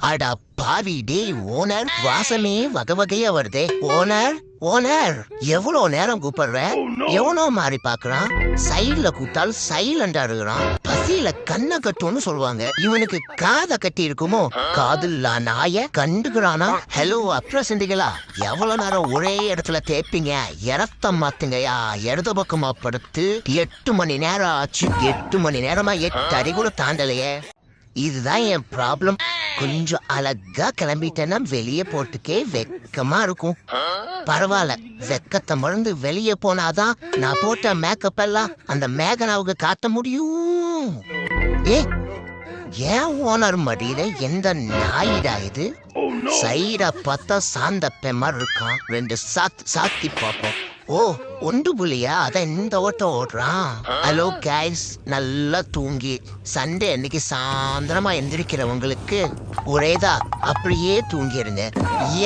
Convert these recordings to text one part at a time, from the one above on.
அடா பாவி டேய் ஓனர், வாசமே வகை வகையா வருதே. ஓனர் ஓனர், எவ்வளவு நேரம் கூப்பிடுற? எவனோ மாறி பாக்குறான். சைடுல கூட்டால் சைலண்டா இருக்கிறான். பசியில கண்ணை கட்டும்னு சொல்லுவாங்க. இவனுக்கு காதை கட்டி இருக்குமோ? காதுல்லா நாய கண்டுக்கிறானா? ஹலோ அப்புறம் செஞ்சீங்களா? எவ்வளவு நேரம் ஒரே இடத்துல தேப்பீங்க? இடத்த மாத்துங்கயா. இடது பக்கமா படுத்து 8 மணி நேரம் ஆச்சு. 8 மணி நேரமா 8 அடி கூட தாண்டலையே. இதுதான் என் ப்ராப்ளம். கொஞ்சம் அழகா கிளம்பிட்டேன்னா வெளியே போட்டுக்கே வெக்கமா இருக்கும். பரவாயில்ல, வெக்கத்தை மறந்து வெளியே போனாதான் நான் போட்ட மேக்கப் எல்லாம் அந்த மேகனாவுக்கு காட்ட முடியும். ஏன் ஓனர் மடியில எந்த நாயிடா இது? சைடா பார்த்தா சாந்த பெம்மர் இருக்கான். 2 சாத்தி பார்ப்போம். ஓ, ஒன்று புள்ளியா? அதான் இந்த ஓட்டம் ஓடுறான். ஹலோ கைஸ், நல்லா தூங்கி சண்டே அன்னைக்கு சாயந்தரமா எந்திரிக்கிறவங்களுக்கு ஒரேதா அப்படியே தூங்கிருங்க.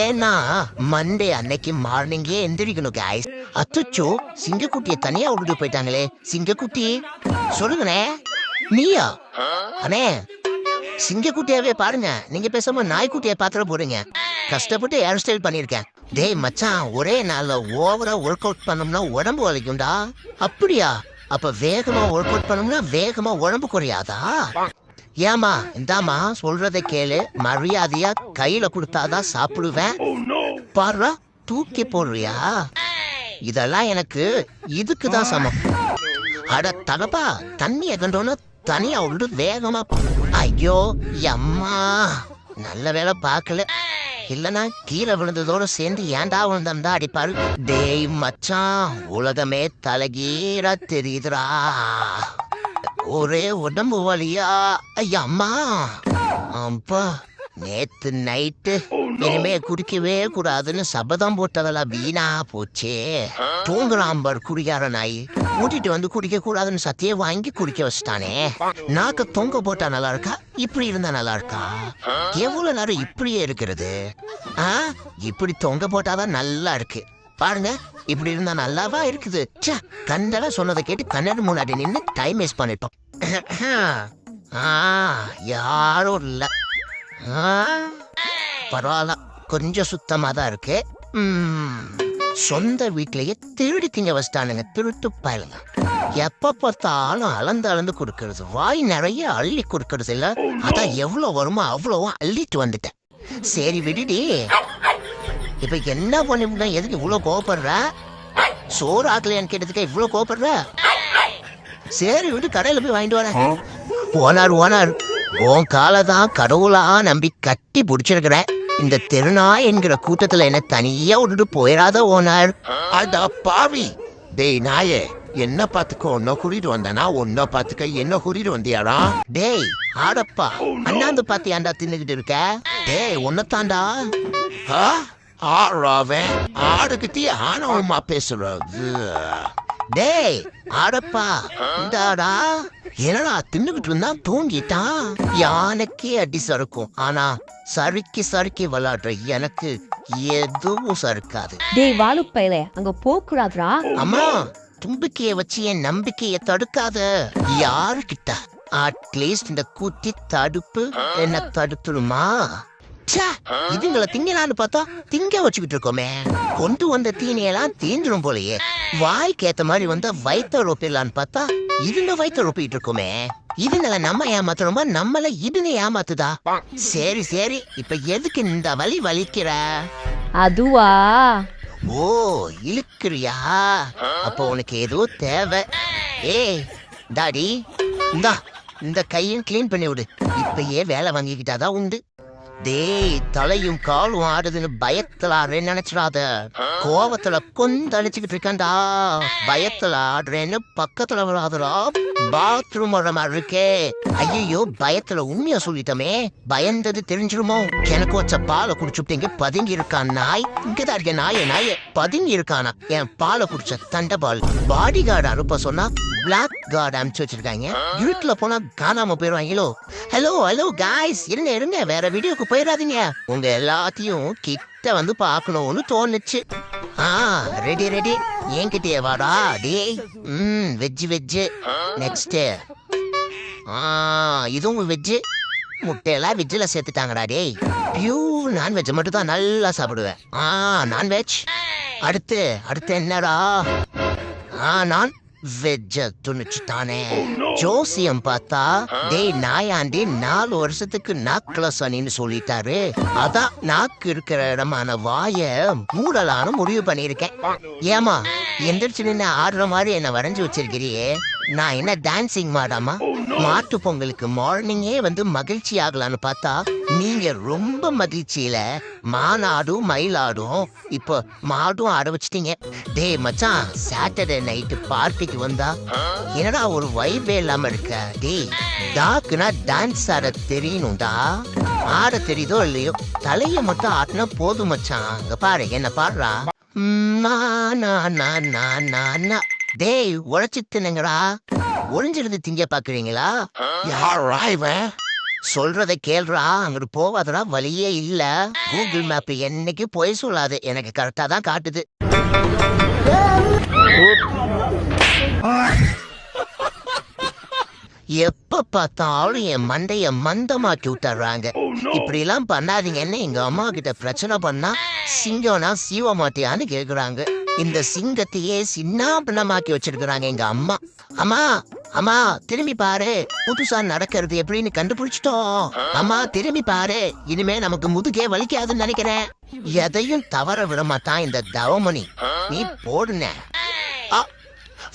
ஏன்னா மண்டே அன்னைக்கு மார்னிங்கே எந்திரிக்கணும் கைஸ். அச்சோ, சிங்கக்குட்டியை தனியா விட்டுட்டு போயிட்டாங்களே. சிங்கக்குட்டி சொல்லுங்கண்ணே. நீயா? அண்ணே, சிங்கக்குட்டியாவே பாருங்க. நீங்க பேசாம நாய்க்குட்டியை பாத்திர போறீங்க. கஷ்டப்பட்டு ஹேர் ஸ்டைல் பண்ணிருக்கேன். டேய் மச்சான், ஒரே நாள்ல ஓவரா ஒர்க் அவுட் பண்ணோம்னா உடம்பு வலிக்கும்டா. அப்படியா? அப்ப வேகமா ஒர்க் அவுட் பண்ணோம்னா வேகமா உடம்பு குறையாதா? ஏமா இந்தாமா சொல்றதை கேளு. மரியாதையா கையில கொடுத்தாதான் சாப்பிடுவேன். பாருடா, தூக்கி போடுறியா? இதெல்லாம் எனக்கு இதுக்குதான் சமம். அட தகப்பா, தண்ணிய கண்டோன்னு தனியா விட்டு வேகமா. ஐயோ அம்மா, நல்ல வேலை பார்க்கல. இல்லனா கீழே விழுந்ததோட சேர்ந்து ஏண்டா விழுந்தா அடிப்பாரு. டேய் மச்சான், உலகமே தலைகீழா தெரியுதுரா. ஒரே உடம்பு வலியா? ஐயா அம்மா, அப்பா நேத்து நைட்டு இனிமே குடிக்கவே கூடாதுன்னு சபதம் போட்டதெல்லாம் வீணா போச்சே. தூங்குறாம்பர் குடிக்கார நாய். கூட்டிட்டு வந்து குடிக்க கூடாதுன்னு சத்தியே வாங்கி குடிக்க வச்சுட்டானே. நாக்க தொங்க போட்டா நல்லா இருக்கா? இப்படி இருந்தா நல்லா இருக்கா? எவ்வளவு நேரம் இப்படியே இருக்கிறது? இப்படி தொங்க போட்டாதான் நல்லா இருக்கு. பாருங்க, இப்படி இருந்தா நல்லாவா இருக்குது? கண்டல சொன்னதை கேட்டு கண்ணாடி முன்னாடி நின்று டைம் வேஸ்ட் பண்ணிட்டோம். யாரும் இல்ல. பரவாயில்ல, கொஞ்சம் சுத்தமா தான் இருக்கு. சொந்த வீட்லயே திருடி திங்க வச்சிட்டானுங்க திருட்டு பயலுங்க. எப்ப பார்த்தாலும் அளந்து கொடுக்கறது, வாய் நிறைய அள்ளி கொடுக்கறது இல்ல. அதான் எவ்வளவு வருமோ அவ்வளவும் அள்ளிட்டு வந்துட்டேன். சரி விடுடி. இப்ப என்ன பண்ணி எதுக்கு இவ்வளவு கோவப்படுற? சோறு ஆக்கலையான்னு கேட்டதுக்கு இவ்வளவு கோவப்படுற? சரி விட்டு கடையில போய் வாங்கிட்டு வரேன். ஓனார் உன் காலதான் கடவுளா நம்பி கட்டி பிடிச்சிருக்கிறேன். இந்த திருநாய் என்கிற கூட்டத்துல என்ன தனியா விட்டுட்டு போயிடாத ஓனார். அட பாவி, டேய் நாயே, என்ன பாத்துக்க ஒன்ன கூட்டிட்டு வந்தனா? ஒன்ன பாத்துக்க என்ன கூட்டிட்டு வந்தியாடா? டேய் ஆடப்பா, அண்ணாந்து பாத்து ஏன்டா தின்னுகிட்டு இருக்க? டேய் ஒன்னத்தாண்டா. ஆறாவன் ஆடுகிட்டே ஆனவமா பேசுறது. டேய் ஆடப்பா, இந்தாடா. என்னடா தின்னுகிட்டு இருந்தா தூங்கிட்டான். யானைக்கே அடி சறுக்கும், ஆனா சறுக்கி விளையாடுற எனக்கு எதுவும் சறுக்காது. டேய் வாலுப்பையில அங்க போக்கூடாதுரா. அம்மா, தும்பிக்கைய வச்சு என் நம்பிக்கைய தடுக்காத. யாருக்கிட்ட? அட்லீஸ்ட் இந்த கூட்டி தடுப்பு என்ன தடுத்துருமா? இதுங்களை திங்கலான்னு பார்த்தா திங்க வச்சுக்கிட்டு இருக்கோமே. கொண்டு வந்த தீனியெல்லாம் தீந்துடும் போலயே. வாய்க்கு ஏத்த மாதிரி வந்தா வயிற்ற ரொப்பிடலான்னு பார்த்தா இதுங்க வயிற்ற ரொப்பிட்டு இருக்கோமே. இதுங்களை நம்ம ஏமாத்துறோமா? நம்மள இதுங்க ஏமாத்துதா? சரி, இப்ப எதுக்கு இந்த வலி வலிக்கிற? அதுவா? ஓ, இழுக்கிறியா? அப்ப உனக்கு ஏதோ தேவை. ஏய் டாடி, இந்த கையும் கிளீன் பண்ணி விடு. இப்பயே வேலை வாங்கிக்கிட்டாதான் உண்டு. டேய், தலையும் காலும் ஆடுதுன்னு பயத்துல ஆடுறேன்னு நினைச்சிடாத. கோவத்துல கொந்தளிச்சுக்கிட்டு இருக்கேன்டா. பயத்துல ஆடுறேன்னு பக்கத்துல வராதுடா. பாத்ரூம் வர மாதிரி இருக்கே. ஐயோ, பயத்துல உண்மையா சொல்லிட்டோமே. பயந்தது தெரிஞ்சிருமோ? எனக்கு வச்ச பாலை குடிச்சுட்டீங்க. பதுங்கி இருக்கான் நாய். இங்கதான் இருக்க நாய பதுங்கி இருக்கானா? என் பாலை குடிச்ச தண்டை பால். பாடி கார்டு அனுப்ப சொன்னா பிளாக் கார்டு அனுப்பிச்சு வச்சிருக்காங்க. இருட்டுல போனா காணாம போயிருவாங்களோ. ஹலோ காய்ஸ், இருங்க, வேற வீடியோக்கு போயிடாதீங்க. உங்க எல்லாத்தையும் கிட்ட வந்து பாக்கணும்னு தோணுச்சு. ரெடி என்கிட்டயே வாடா. டேய், வெஜ் நெக்ஸ்ட். இதுவும் வெஜ். முட்டையெல்லாம் வெஜ்ஜில் சேர்த்துட்டாங்கடா டேய். பியூர் நான்வெஜ் மட்டும் தான் நல்லா சாப்பிடுவேன். நான்வெஜ். அடுத்து என்னடா? நான் வெஜ்ஜ துணிச்சுட்டானே. ஜோசியம் பார்த்தா டேய் நாயாண்டி 4 வருஷத்துக்கு நாக்குல சனின்னு சொல்லிட்டாரு. அதான் நாக்கு இருக்கிற இடமான வாய மூடலான்னு முடிவு பண்ணிருக்கேன். ஏமா எந்திரிச்சு நின்று ஆடுற மாதிரி என்ன வரைஞ்சு வச்சிருக்கிறியே? நான் என்ன டான்சிங் மாடாமா? மாட்டு பொங்கலுக்கு மார்னிங்கே வந்து மகிழ்ச்சி ஆகலான்னு பார்த்தா நீங்க ரொம்ப மகிழ்ச்சியில மானாடும் மயிலாடும் இப்போ மாடும் ஆட வச்சிட்டீங்க. டேய் மச்சான், சாட்டர்டே நைட்டு பார்ட்டிக்கு வந்தா என்னடா ஒரு வைபே இல்லாம இருக்க? டேய் டாக்குனா டான்ஸ் ஆட தெரியணும்டா. ஆட தெரியுதோ இல்லையோ தலைய மட்டும் ஆட்டினா போதும் மச்சான். அங்க பாரு என்ன பாடுறா. டேய் உழைச்சு தின்னுங்கடா. ஒளிஞ்சிருந்து திங்க பாக்குறீங்களா? யாரா இவன்? சொல்றதை கேள்றா, அங்கிட்டு போவாதடா, வழியே இல்ல. கூகுள் மேப் என்னைக்கு போய் சொல்லாது, எனக்கு கரெக்டா தான் காட்டுது. எப்ப பார்த்தாலும் என் மண்டைய மந்தமாக்கி விட்டுறாங்க. இப்படி எல்லாம் பண்ணாதீங்கன்னு எங்க அம்மா கிட்ட பிரச்சனை பண்ணா சிங்கம்னா சீவ மாட்டியான்னு கேக்குறாங்க. இந்த சிங்கத்தையே சின்னாபின்னமாக்கி வச்சிருக்கிறாங்க எங்க அம்மா. அம்மா அம்மா திரும்பி பாரு, புதுசா நடக்கிறது எப்படின்னு கண்டுபிடிச்சிட்டோம். அம்மா திரும்பி பாரு, இனிமே நமக்கு முதுகே வலிக்காதுன்னு நினைக்கிறேன். எதையும் தவற விட மாட்டான் இந்த தவமணி. நீ போடுன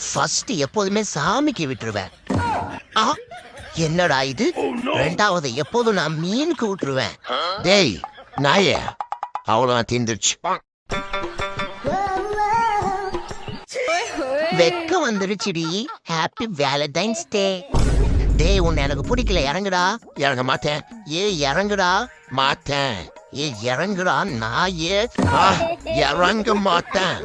ஃபர்ஸ்ட் எப்போதுமே சாமிக்கு விட்டுருவேன். என்னடா இது? ரெண்டாவது எப்போதும் நான் மீனுக்கு விட்டுருவேன். டேய் நாய, அவ்வளோ தீந்துருச்சு. வெக்க வந்துருச்சுடி. ஹாப்பி வேலண்டைன்ஸ் டே. டேய் உன்னை எனக்கு பிடிக்கல, இறங்குடா. இறங்க மாட்டேன். இறங்குடா. மாட்டேன். இறங்குடா நாயே. இறங்க மாட்டேன்.